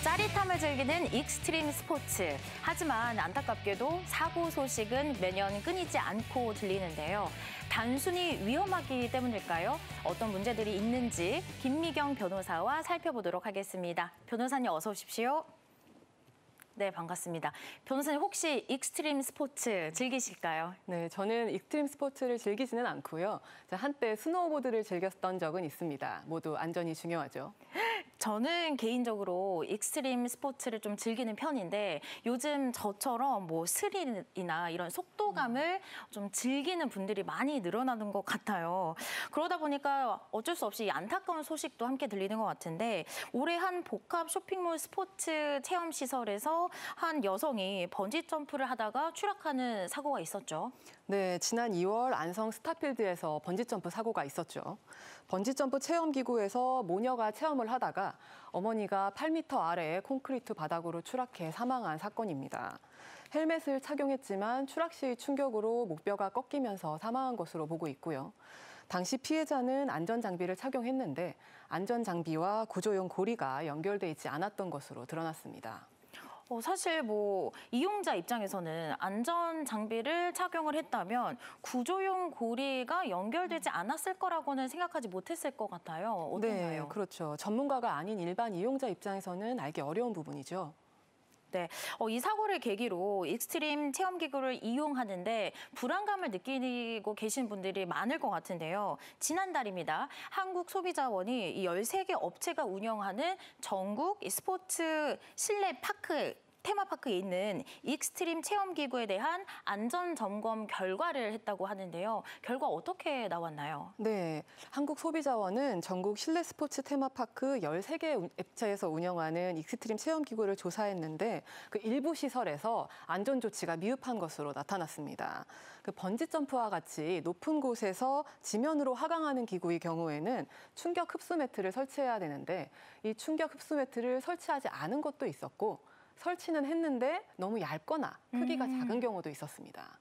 짜릿함을 즐기는 익스트림 스포츠. 하지만 안타깝게도 사고 소식은 매년 끊이지 않고 들리는데요. 단순히 위험하기 때문일까요? 어떤 문제들이 있는지 김미경 변호사와 살펴보도록 하겠습니다. 변호사님 어서 오십시오. 네, 반갑습니다. 변호사님 혹시 익스트림 스포츠 즐기실까요? 네, 저는 익스트림 스포츠를 즐기지는 않고요. 한때 스노우보드를 즐겼던 적은 있습니다. 모두 안전이 중요하죠. 저는 개인적으로 익스트림 스포츠를 좀 즐기는 편인데 요즘 저처럼 뭐 스릴이나 이런 속도감을 좀 즐기는 분들이 많이 늘어나는 것 같아요. 그러다 보니까 어쩔 수 없이 안타까운 소식도 함께 들리는 것 같은데 올해 한 복합 쇼핑몰 스포츠 체험 시설에서 한 여성이 번지 점프를 하다가 추락하는 사고가 있었죠. 네, 지난 2월 안성 스타필드에서 번지점프 사고가 있었죠. 번지점프 체험기구에서 모녀가 체험을 하다가 어머니가 8m 아래의 콘크리트 바닥으로 추락해 사망한 사건입니다. 헬멧을 착용했지만 추락 시 충격으로 목뼈가 꺾이면서 사망한 것으로 보고 있고요. 당시 피해자는 안전장비를 착용했는데 안전장비와 구조용 고리가 연결돼 있지 않았던 것으로 드러났습니다. 사실 뭐 이용자 입장에서는 안전 장비를 착용을 했다면 구조용 고리가 연결되지 않았을 거라고는 생각하지 못했을 것 같아요. 어떤가요? 네, 그렇죠. 전문가가 아닌 일반 이용자 입장에서는 알기 어려운 부분이죠. 네, 이 사고를 계기로 익스트림 체험기구를 이용하는데 불안감을 느끼고 계신 분들이 많을 것 같은데요. 지난달입니다. 한국소비자원이 이 13개 업체가 운영하는 전국 스포츠 실내 파크 테마파크에 있는 익스트림 체험기구에 대한 안전점검 결과를 했다고 하는데요. 결과 어떻게 나왔나요? 네, 한국소비자원은 전국 실내 스포츠 테마파크 13개 업체에서 운영하는 익스트림 체험기구를 조사했는데 그 일부 시설에서 안전조치가 미흡한 것으로 나타났습니다. 그 번지점프와 같이 높은 곳에서 지면으로 하강하는 기구의 경우에는 충격 흡수 매트를 설치해야 되는데 이 충격 흡수 매트를 설치하지 않은 것도 있었고 설치는 했는데 너무 얇거나 크기가 작은 경우도 있었습니다.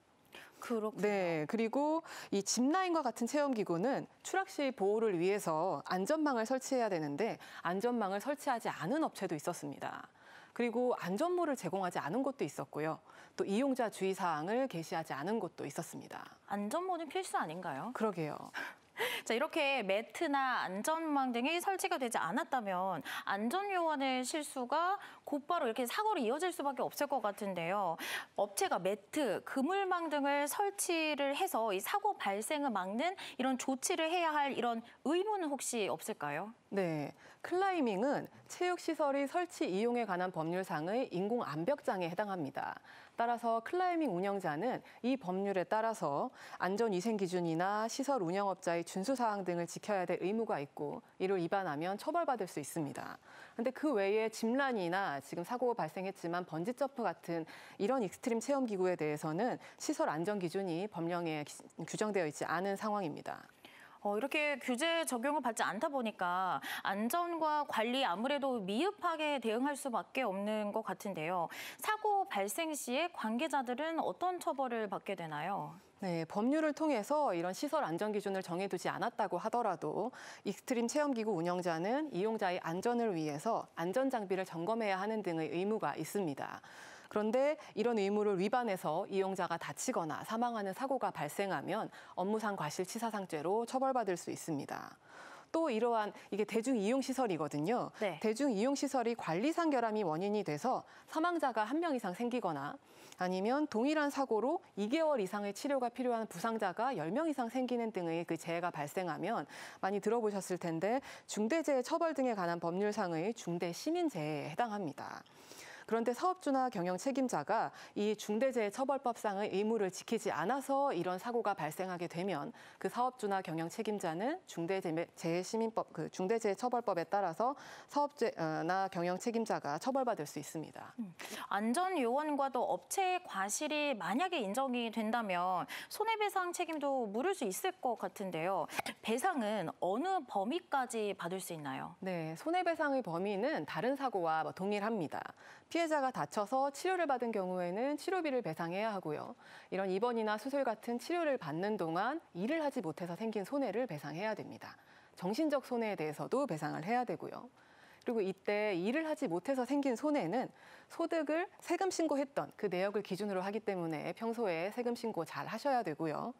그렇군요. 네, 그리고 이 짚라인과 같은 체험기구는 추락 시 보호를 위해서 안전망을 설치해야 되는데 안전망을 설치하지 않은 업체도 있었습니다. 그리고 안전모를 제공하지 않은 곳도 있었고요. 또 이용자 주의사항을 게시하지 않은 곳도 있었습니다. 안전모는 필수 아닌가요? 그러게요. 자, 이렇게 매트나 안전망 등이 설치가 되지 않았다면 안전요원의 실수가 곧바로 이렇게 사고로 이어질 수밖에 없을 것 같은데요. 업체가 매트, 그물망 등을 설치를 해서 이 사고 발생을 막는 이런 조치를 해야 할 이런 의무는 혹시 없을까요? 네, 클라이밍은 체육시설의 설치 이용에 관한 법률상의 인공암벽장에 해당합니다. 따라서 클라이밍 운영자는 이 법률에 따라서 안전위생기준이나 시설 운영업자의 준수사항 등을 지켜야 될 의무가 있고 이를 위반하면 처벌받을 수 있습니다. 그런데 그 외에 짚라인이나 지금 사고가 발생했지만 번지점프 같은 이런 익스트림 체험기구에 대해서는 시설 안전기준이 법령에 규정되어 있지 않은 상황입니다. 이렇게 규제 적용을 받지 않다 보니까 안전과 관리 아무래도 미흡하게 대응할 수밖에 없는 것 같은데요. 사고 발생 시에 관계자들은 어떤 처벌을 받게 되나요? 네, 법률을 통해서 이런 시설 안전 기준을 정해두지 않았다고 하더라도 익스트림 체험기구 운영자는 이용자의 안전을 위해서 안전장비를 점검해야 하는 등의 의무가 있습니다. 그런데 이런 의무를 위반해서 이용자가 다치거나 사망하는 사고가 발생하면 업무상 과실치사상죄로 처벌받을 수 있습니다. 또 이러한 이게 대중이용시설이거든요. 네. 대중이용시설이 관리상 결함이 원인이 돼서 사망자가 1명 이상 생기거나 아니면 동일한 사고로 2개월 이상의 치료가 필요한 부상자가 10명 이상 생기는 등의 그 재해가 발생하면 많이 들어보셨을 텐데 중대재해 처벌 등에 관한 법률상의 중대시민재해에 해당합니다. 그런데 사업주나 경영 책임자가 이 중대재해처벌법상의 의무를 지키지 않아서 이런 사고가 발생하게 되면 그 사업주나 경영 책임자는 중대재해처벌법에 따라서 사업주나 경영 책임자가 처벌받을 수 있습니다. 안전요원과도 업체의 과실이 만약에 인정이 된다면 손해배상 책임도 물을 수 있을 것 같은데요. 배상은 어느 범위까지 받을 수 있나요? 네, 손해배상의 범위는 다른 사고와 동일합니다. 피해자가 다쳐서 치료를 받은 경우에는 치료비를 배상해야 하고요. 이런 입원이나 수술 같은 치료를 받는 동안 일을 하지 못해서 생긴 손해를 배상해야 됩니다. 정신적 손해에 대해서도 배상을 해야 되고요. 그리고 이때 일을 하지 못해서 생긴 손해는 소득을 세금 신고했던 그 내역을 기준으로 하기 때문에 평소에 세금 신고 잘 하셔야 되고요.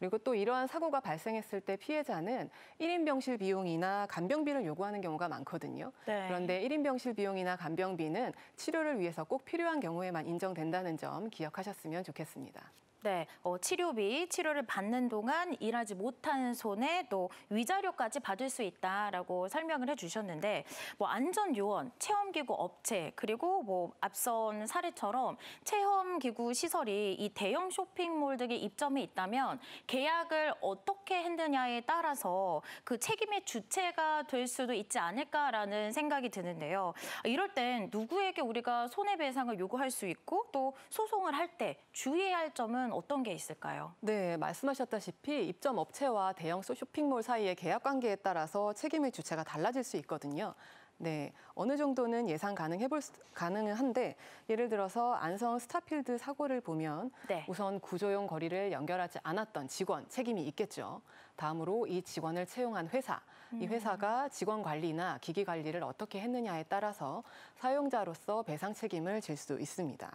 그리고 또 이러한 사고가 발생했을 때 피해자는 1인 병실 비용이나 간병비를 요구하는 경우가 많거든요. 네. 그런데 1인 병실 비용이나 간병비는 치료를 위해서 꼭 필요한 경우에만 인정된다는 점 기억하셨으면 좋겠습니다. 네, 치료비, 치료를 받는 동안 일하지 못한 손해 또 위자료까지 받을 수 있다라고 설명을 해주셨는데 뭐 안전요원, 체험기구 업체 그리고 뭐 앞선 사례처럼 체험기구 시설이 이 대형 쇼핑몰 등에 입점해 있다면 계약을 어떻게 했느냐에 따라서 그 책임의 주체가 될 수도 있지 않을까라는 생각이 드는데요. 이럴 땐 누구에게 우리가 손해배상을 요구할 수 있고 또 소송을 할 때 주의해야 할 점은 어떤 게 있을까요? 네, 말씀하셨다시피 입점 업체와 대형 쇼핑몰 사이의 계약 관계에 따라서 책임의 주체가 달라질 수 있거든요. 네, 어느 정도는 예상 가능은 한데 예를 들어서 안성 스타필드 사고를 보면 네. 우선 구조용 거리를 연결하지 않았던 직원 책임이 있겠죠. 다음으로 이 직원을 채용한 회사, 이 회사가 직원 관리나 기기 관리를 어떻게 했느냐에 따라서 사용자로서 배상 책임을 질 수 있습니다.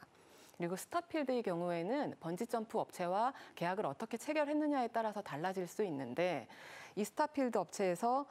그리고 스타필드의 경우에는 번지점프 업체와 계약을 어떻게 체결했느냐에 따라서 달라질 수 있는데 이 스타필드 업체에서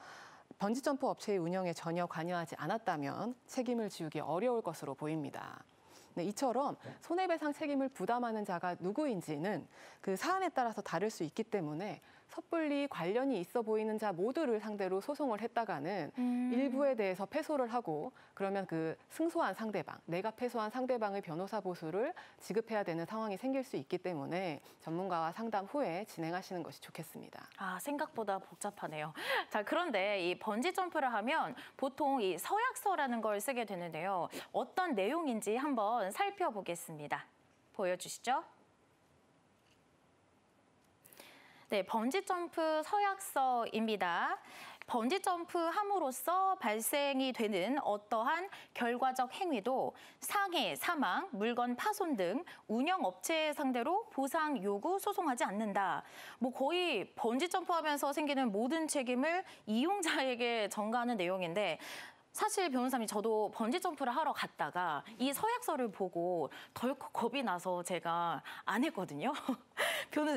번지점프 업체의 운영에 전혀 관여하지 않았다면 책임을 지우기 어려울 것으로 보입니다. 네, 이처럼 손해배상 책임을 부담하는 자가 누구인지는 그 사안에 따라서 다를 수 있기 때문에 섣불리 관련이 있어 보이는 자 모두를 상대로 소송을 했다가는 일부에 대해서 패소를 하고 그러면 그 승소한 상대방, 내가 패소한 상대방의 변호사 보수를 지급해야 되는 상황이 생길 수 있기 때문에 전문가와 상담 후에 진행하시는 것이 좋겠습니다. 아, 생각보다 복잡하네요. 자, 그런데 이 번지 점프를 하면 보통 이 서약서라는 걸 쓰게 되는데요. 어떤 내용인지 한번 살펴보겠습니다. 보여주시죠. 네, 번지점프 서약서입니다. 번지점프 함으로써 발생이 되는 어떠한 결과적 행위도 상해, 사망, 물건 파손 등 운영업체 상대로 보상 요구 소송하지 않는다. 뭐 거의 번지점프 하면서 생기는 모든 책임을 이용자에게 전가하는 내용인데 사실 변호사님 저도 번지점프를 하러 갔다가 이 서약서를 보고 덜컥 겁이 나서 제가 안 했거든요.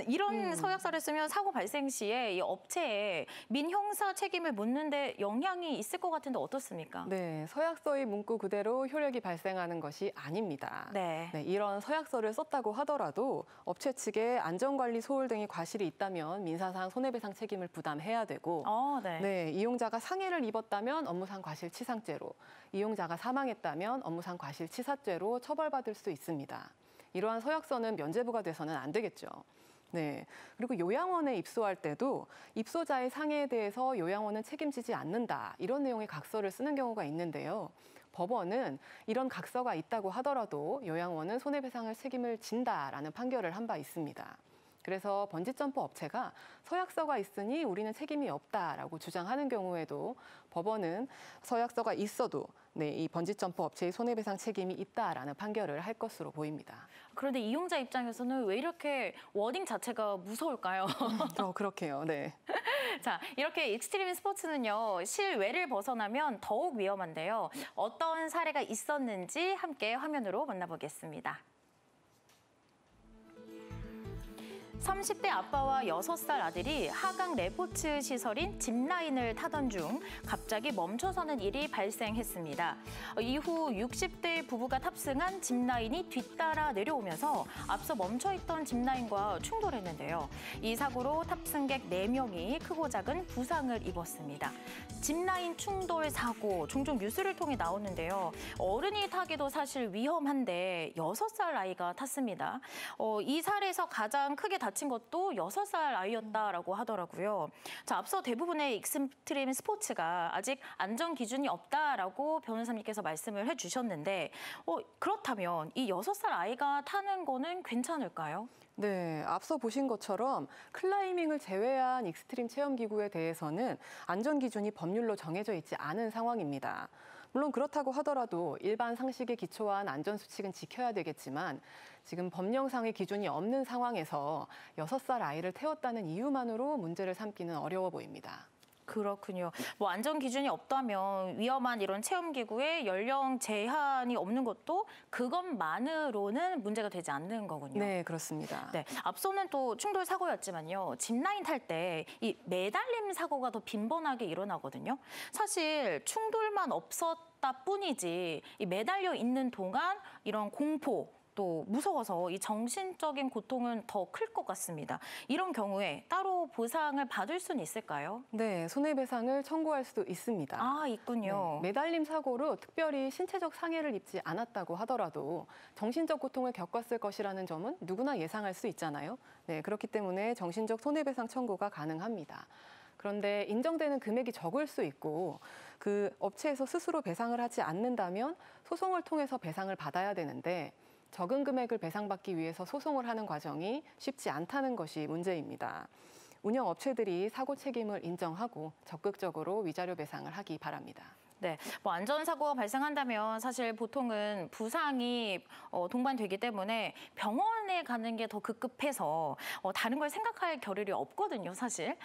이런 서약서를 쓰면 사고 발생 시에 이 업체에 민형사 책임을 묻는데 영향이 있을 것 같은데 어떻습니까? 네, 서약서의 문구 그대로 효력이 발생하는 것이 아닙니다. 네. 네, 이런 서약서를 썼다고 하더라도 업체 측에 안전관리 소홀 등의 과실이 있다면 민사상 손해배상 책임을 부담해야 되고 네. 네, 이용자가 상해를 입었다면 업무상 과실치상죄로, 이용자가 사망했다면 업무상 과실치사죄로 처벌받을 수 있습니다. 이러한 서약서는 면제부가 돼서는 안 되겠죠. 네. 그리고 요양원에 입소할 때도 입소자의 상해에 대해서 요양원은 책임지지 않는다. 이런 내용의 각서를 쓰는 경우가 있는데요. 법원은 이런 각서가 있다고 하더라도 요양원은 손해배상을 책임을 진다라는 판결을 한 바 있습니다. 그래서 번지점프 업체가 서약서가 있으니 우리는 책임이 없다라고 주장하는 경우에도 법원은 서약서가 있어도 네, 이 번지점프 업체의 손해배상 책임이 있다라는 판결을 할 것으로 보입니다. 그런데 이용자 입장에서는 왜 이렇게 워딩 자체가 무서울까요? 그렇게요. 네. 자, 이렇게 익스트림 스포츠는요, 실외를 벗어나면 더욱 위험한데요. 어떤 사례가 있었는지 함께 화면으로 만나보겠습니다. 30대 아빠와 6살 아들이 하강 레포츠 시설인 짚라인을 타던 중 갑자기 멈춰서는 일이 발생했습니다. 이후 60대 부부가 탑승한 짚라인이 뒤따라 내려오면서 앞서 멈춰있던 짚라인과 충돌했는데요. 이 사고로 탑승객 4명이 크고 작은 부상을 입었습니다. 짚라인 충돌 사고 종종 뉴스를 통해 나오는데요. 어른이 타기도 사실 위험한데 6살 아이가 탔습니다. 이 사례에서 가장 크게 다친 것도 6살 아이였다라고 하더라고요. 자, 앞서 대부분의 익스트림 스포츠가 아직 안전 기준이 없다라고 변호사님께서 말씀을 해주셨는데 그렇다면 이 6살 아이가 타는 거는 괜찮을까요? 네, 앞서 보신 것처럼 클라이밍을 제외한 익스트림 체험기구에 대해서는 안전 기준이 법률로 정해져 있지 않은 상황입니다. 물론 그렇다고 하더라도 일반 상식에 기초한 안전수칙은 지켜야 되겠지만 지금 법령상의 기준이 없는 상황에서 6살 아이를 태웠다는 이유만으로 문제를 삼기는 어려워 보입니다. 그렇군요. 뭐 안전 기준이 없다면 위험한 이런 체험기구에 연령 제한이 없는 것도 그것만으로는 문제가 되지 않는 거군요. 네, 그렇습니다. 네, 앞서는 또 충돌 사고였지만요. 짚라인 탈 때 이 매달림 사고가 더 빈번하게 일어나거든요. 사실 충돌만 없었다 뿐이지 이 매달려 있는 동안 이런 공포, 또 무서워서 이 정신적인 고통은 더 클 것 같습니다. 이런 경우에 따로 보상을 받을 수는 있을까요? 네, 손해배상을 청구할 수도 있습니다. 아, 있군요. 네, 매달림 사고로 특별히 신체적 상해를 입지 않았다고 하더라도 정신적 고통을 겪었을 것이라는 점은 누구나 예상할 수 있잖아요. 네, 그렇기 때문에 정신적 손해배상 청구가 가능합니다. 그런데 인정되는 금액이 적을 수 있고 그 업체에서 스스로 배상을 하지 않는다면 소송을 통해서 배상을 받아야 되는데 적은 금액을 배상받기 위해서 소송을 하는 과정이 쉽지 않다는 것이 문제입니다. 운영업체들이 사고 책임을 인정하고 적극적으로 위자료 배상을 하기 바랍니다. 네, 뭐 안전사고가 발생한다면 사실 보통은 부상이 동반되기 때문에 병원에 가는 게 더 급급해서 다른 걸 생각할 겨를이 없거든요, 사실.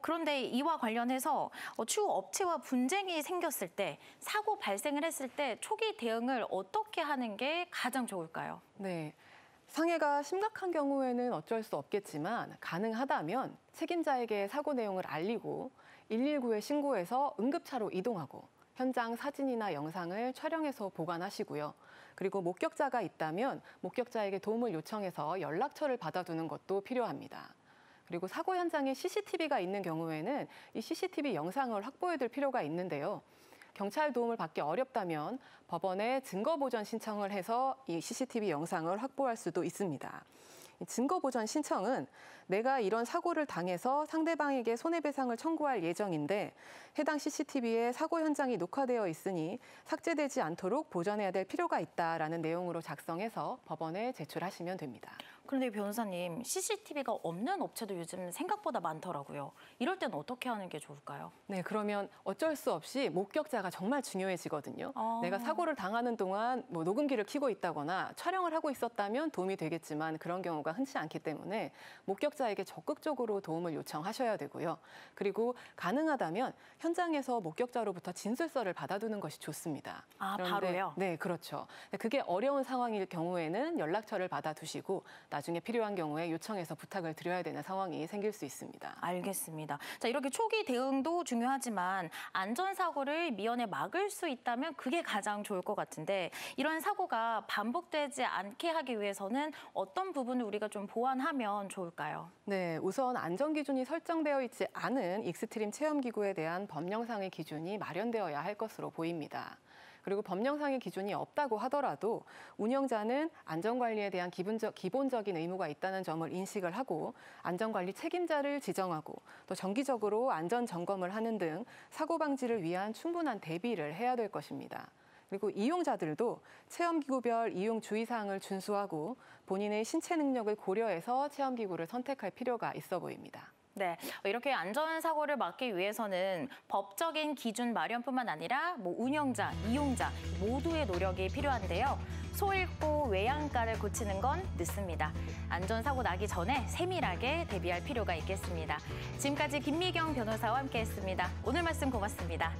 그런데 이와 관련해서 추후 업체와 분쟁이 생겼을 때, 사고 발생을 했을 때 초기 대응을 어떻게 하는 게 가장 좋을까요? 네. 상해가 심각한 경우에는 어쩔 수 없겠지만 가능하다면 책임자에게 사고 내용을 알리고 119에 신고해서 응급차로 이동하고 현장 사진이나 영상을 촬영해서 보관하시고요. 그리고 목격자가 있다면 목격자에게 도움을 요청해서 연락처를 받아두는 것도 필요합니다. 그리고 사고 현장에 CCTV가 있는 경우에는 이 CCTV 영상을 확보해둘 필요가 있는데요. 경찰 도움을 받기 어렵다면 법원에 증거보전 신청을 해서 이 CCTV 영상을 확보할 수도 있습니다. 증거보전 신청은 내가 이런 사고를 당해서 상대방에게 손해배상을 청구할 예정인데 해당 CCTV에 사고 현장이 녹화되어 있으니 삭제되지 않도록 보전해야 될 필요가 있다라는 내용으로 작성해서 법원에 제출하시면 됩니다. 그런데 변호사님, CCTV가 없는 업체도 요즘 생각보다 많더라고요. 이럴 때는 어떻게 하는 게 좋을까요? 네, 그러면 어쩔 수 없이 목격자가 정말 중요해지거든요. 내가 사고를 당하는 동안 뭐 녹음기를 켜고 있다거나 촬영을 하고 있었다면 도움이 되겠지만 그런 경우가 흔치 않기 때문에 목격자에게 적극적으로 도움을 요청하셔야 되고요. 그리고 가능하다면 현장에서 목격자로부터 진술서를 받아두는 것이 좋습니다. 아, 바로요? 네, 그렇죠. 그게 어려운 상황일 경우에는 연락처를 받아두시고 나중에 필요한 경우에 요청해서 부탁을 드려야 되는 상황이 생길 수 있습니다. 알겠습니다. 자, 이렇게 초기 대응도 중요하지만 안전사고를 미연에 막을 수 있다면 그게 가장 좋을 것 같은데 이런 사고가 반복되지 않게 하기 위해서는 어떤 부분을 우리가 좀 보완하면 좋을까요? 네, 우선 안전기준이 설정되어 있지 않은 익스트림 체험기구에 대한 법령상의 기준이 마련되어야 할 것으로 보입니다. 그리고 법령상의 기준이 없다고 하더라도 운영자는 안전관리에 대한 기본적인 의무가 있다는 점을 인식을 하고 안전관리 책임자를 지정하고 또 정기적으로 안전점검을 하는 등 사고 방지를 위한 충분한 대비를 해야 될 것입니다. 그리고 이용자들도 체험기구별 이용 주의사항을 준수하고 본인의 신체 능력을 고려해서 체험기구를 선택할 필요가 있어 보입니다. 네, 이렇게 안전사고를 막기 위해서는 법적인 기준 마련뿐만 아니라 운영자, 이용자 모두의 노력이 필요한데요. 소 잃고 외양간을 고치는 건 늦습니다. 안전사고 나기 전에 세밀하게 대비할 필요가 있겠습니다. 지금까지 김미경 변호사와 함께했습니다. 오늘 말씀 고맙습니다.